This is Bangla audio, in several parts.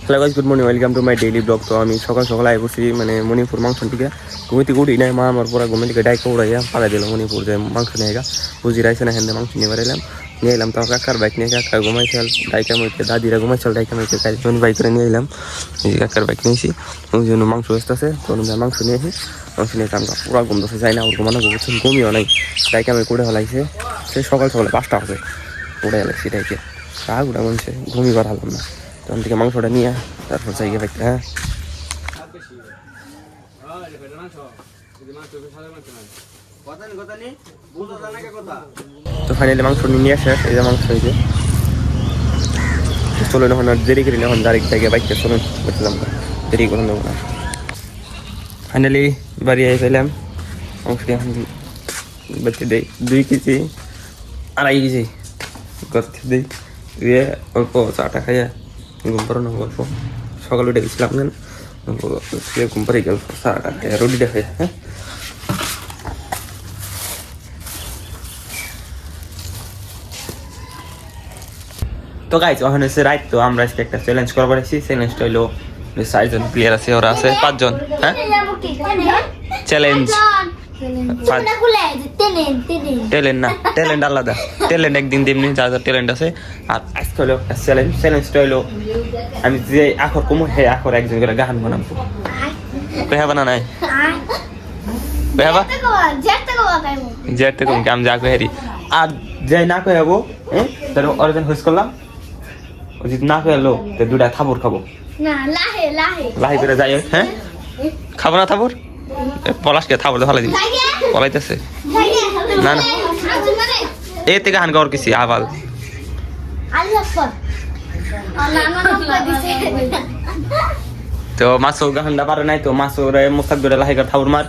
Hello guys, good morning, welcome to my daily blog. তো আমি সকাল সকাল আই করছি মানে মণিপুর মাংস থেকে ঘুমি থেকে উঠি নাই, মা আমার পুরা ঘুমি থেকে ডাইকে উড়াইয়া পাড়া দিল মণিপুর যে মাংস নিয়ে গা বুঝি রাইছে না, হ্যান্ডে মাংস নিয়ে বেড়াইলাম। নিয়ে এলাম তো কাকার বাইক নিয়ে, কাকা ঘুমাইছিল ডাইকা মইতে, দাদিরা ঘুমাইছিল ডাইকা মইতে, চারজন বাইক করে নিয়ে এলাম। এই যে কাকার বাইক নিয়েছি, ওই জন্য মাংস ব্যস্ত আছে, তো মাংস নিয়েছি। মাংস নিয়ে কামটা পুরা ঘুম দশে যাই না, ওর ঘুমানো ঘুমছে, ঘুমিও নাই। ডাইকা আমি কুড়ে হলাইছে, সে সকাল সকালে 5টা হবে উড়ে এলাইছি ডাইকে, কাক উড়া বলছে, ঘুমি করা হলাম না। তখন থেকে মাংসটা নিয়ে তারপর জায়গা পাইতে। হ্যাঁ, তো ফাইনালি মাংস নিয়ে আসে, এই যে মাংস হয়েছে। চলুন এখন আর দেরি করি না, এখন ডাইরেক্ট জায়গায় বাইকটা চলুন বলছিলাম, দেরি করে নেবো না। ফাইনালি বাড়ি আই পেলাম, মাংসটি এখন বেঁচে দেই 2 কেজি 2.5 কেজি করতে দিই, দিয়ে অল্প চাটা খাইয়া ঘুম পাড়ানো গল্প। সকালে উঠে গেছিলাম কেন, ঘুম পাড়ে গেল, চাটা খাইয়া রুটিটা খাইয়া। হ্যাঁ, তো গাইজ ওখানে হচ্ছে রাইট। তো আমরা আজকে একটা চ্যালেঞ্জ করবো পারছি, চ্যালেঞ্জটা হইলো 6 জন প্লেয়ার আছে, ওরা আছে 5 জন। হ্যাঁ, চ্যালেঞ্জ ট্যালেন্ট না, ট্যালেন্ট আলাদা, ট্যালেন্ট একদিন তেমনি যা যা ট্যালেন্ট আছে। আর আজকে হলো চ্যালেঞ্জ, চ্যালেঞ্জটা হইলো আমি যে আখর কমো হে আখর একজন করে গান বানাবো। পেহা বানা নাই পেহাবা যেতে কম কি আমি যা কহেরি, আর যাই না কয়ে যাবো তার অরিজিন হুইস করলাম, যদি না কয়ে এলো তো 2টা থাবর খাবো, লাহি করে যাই। হ্যাঁ, খাবো না থাবর, পলাশকে থাবর ভালো দিবি, পলাইতেছে না না এ থেকে হান গাওয়ার কিছু আবাল। তো মাসো গাহানটা পারে নাই, তো মাসো রে মুস্তাক ধরে লাহি করে থাবর মার।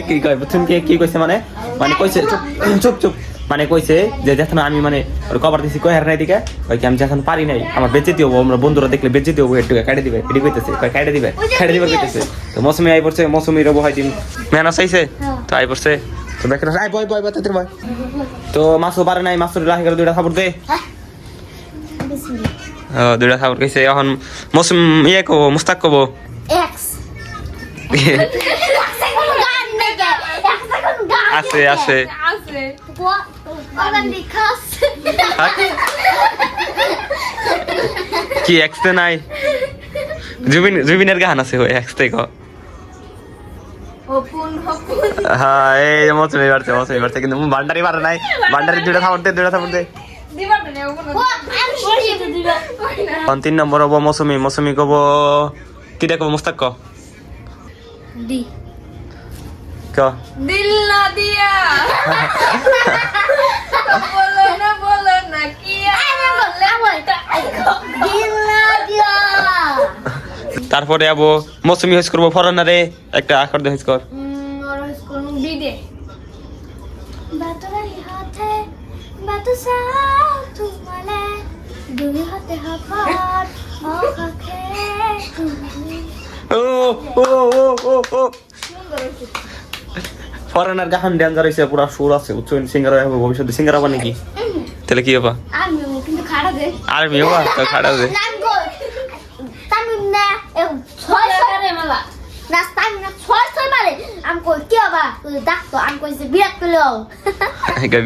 কি কয় বুঝছেন, কি কইছে মানে, মানে কইছে চুপ চুপ, মানে কইছে যে যখন আমি মানে ওর কভার দিছি কই হার নাই দিকে, কই কি আমি যখন পারি নাই আমার বেঁচে দিও, আমরা বন্ধুরা দেখলে বেঁচে দিও, একটু কাটে দিবে, এটি কইতেছে, কই কাটে দিবে কইতেছে। তো মৌসুমি আই পড়ছে, মৌসুমির বহাই দিন মেহনত চাইছে, তো আই পড়ছে, তো দেখে আই বয় বয় বাতাতে বয়। তো মাসও পারে নাই, মাসুর লাহি করে 2টা থাবর দে, 2টা থাবর কইছে। এখন মৌসুম ইয়ে কব, মুস্তাক কব আছে আছে কি এক্সতে নাই, জুবিনের গান আছে, ওই এক্সতে ক। হ্যাঁ, এই মৌসুমি বাড়ছে কিন্তু বান্ডারি পারে নাই, বান্ডারি 2টা থাবর দে, 2টা থাবর দে। 3 নম্বর হবো মৌসুমি, মৌসুমি কব কি দেখো, মুস্তাক ক দিল না দিয়া বলো না কি তারপরে আবো মৌসুমি হইস করবো ফরেনারে একটা আখর দে, হইস কর বিদে ফরেনার গান ডেঞ্জার হইছে, পুরা সুর আছে, উচ্চ সিঙ্গার হবে, ভবিষ্যতে সিঙ্গার হবা নাকি? তাহলে কি হবা? আর্মি হবা, তো খাড়া দে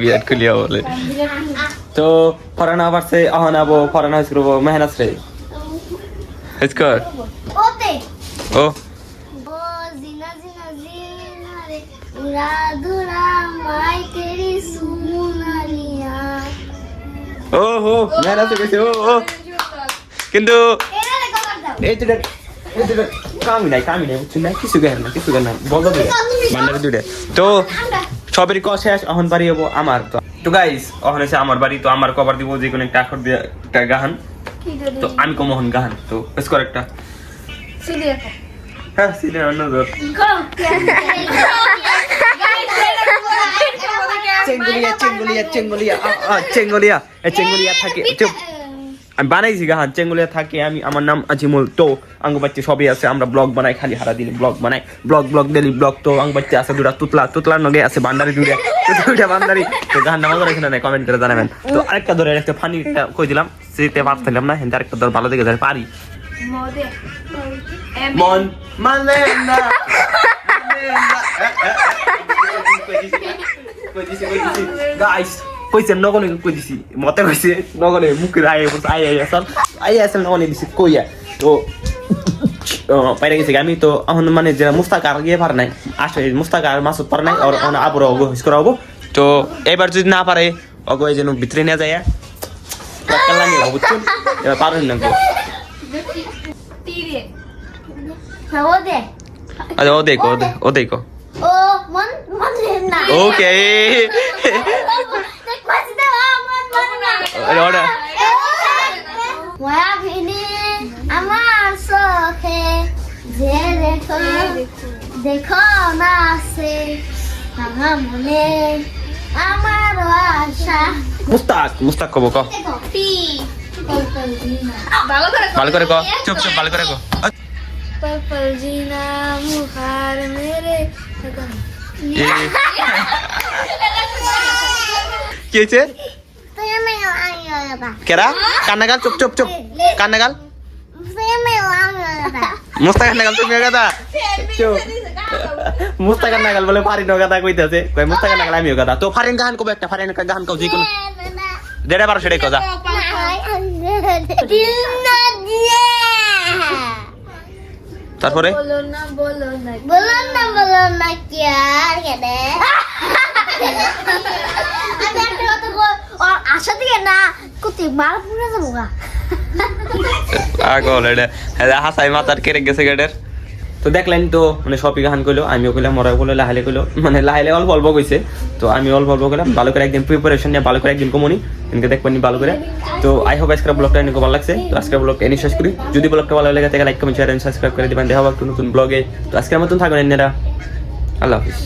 বিরাট কোহলি বলে। তো ফরেনা পারছে, অহন আবো ফরেনা হইস করবো মেহনত রে, হইস কর ও ও হো মেহনত কইছে ও ও, কিন্তু এই তো কামি নাই বুঝছেন না, কিছু গান না, কিছু গান না, বলতো বান্ডারে 2টা। তো সবেরই ক শেষ, এখন বাড়ি হবো আমার। তো গাইস এখন এসে আমার বাড়ি, তো আমার কভার দিব যে কোনো একটা আখর দিয়ে একটা গান, তো আমি কমোহন গান, তো বেশ করে একটা হ্যাঁ সিনে অন্য ধর চেঙ্গুলিয়া চেঙ্গুলিয়া চেঙ্গুলিয়া চেঙ্গুলিয়া চেঙ্গুলিয়া থাকে, চুপ আমি বানাইছি গাহান চেঙ্গুলে থাকি আমি, আমার নাম আজিমুল। তো আঙ্গ বাচ্চা সবই আছে, আমরা ব্লগ বানাই, খালি হারা দিন ব্লগ বানাই, ব্লগ ডেলি ব্লগ। তো আঙ্গ বাচ্চা আছে দুটা তুতলার নগে আছে বান্দারি দুটা বান্দারি। তো গাহান নামা করে কিনা নাই কমেন্ট করে জানাবেন। তো আরেকটা ধরে একটা ফানি কই দিলাম, সেতে পারছিলাম না, হেন আরেকটা ধর ভালো দিকে ধরে পারি। মদে মন মানে না গাইস কইছে নগনে কই দিছি মতে কইছে নগনে মুখে আই আসল নগনে দিছি কইয়া। তো পাইরা গেছে আমি। তো এখন মানে যে মুস্তাকার গিয়ে পার নাই, আসলে মুস্তাকার মাসুদ পার নাই, আর আবর হিস করাবো। তো এবার যদি না পারে অগো এই যেন ভিতরে নিয়ে যায় লাগে বুঝছেন, এবার পারেন না গো। তীরে ওদে আচ্ছা ও দেখো ও মন না ওকে ওটা ওয়া ভিনি আমার চোখে যে দেখো না আছে আমার মনে আমার আশা মুস্তাক কব ক পি ভালো করে ক চুপ ভালো করে ক। पर्पल जीना मुखार मेरे কি হয়েছে তুই আমি আইয়া কেরা কান্নাগাল চুপ কান্নাগাল তুই আমি আইয়া মুস্তাক কান্নাগাল তুমি গাদা চুপ মুস্তাক কান্নাগাল বলে ফারিন গাদা কইতাছে কই মুস্তাক কান্নাগাল আমিও গাদা। তো ফারিন গান কবে একটা ফারিন গান কও যে কোন দেড়ে 12 সেটাই কথা। তারপরে বলো না বলো না কি আর কেন আমি একটা কথা কই আর আশা দিকে না কুতি মার পুরো যাবো গা আগল এটা হাসাই মাথার কেড়ে গেছে গেডের। তো দেখলেন তো মানে সবই গান কইলো, আমিও কইলাম, ওরাও কইলো, লাহালে কইলো, মানে লাহালে অল্প কইছে। তো আমি অল্প কইলাম, ভালো করে একদিন প্রিপারেশন নিয়ে ভালো করে একদিন কমনি এনকে দেখবেন ভালো করে। তো আই হোপ আজকের ব্লগটা এনেকে ভালো লাগছে। তো আজকের ব্লগটা এনে শেষ করি। যদি ব্লগটা ভালো লাগে তাহলে like comment share and subscribe করে দিবেন। দেখা হবে একটা নতুন ব্লগে। তো আজকের মতন থাকবেন এনারা, আল্লাহ হাফিজ।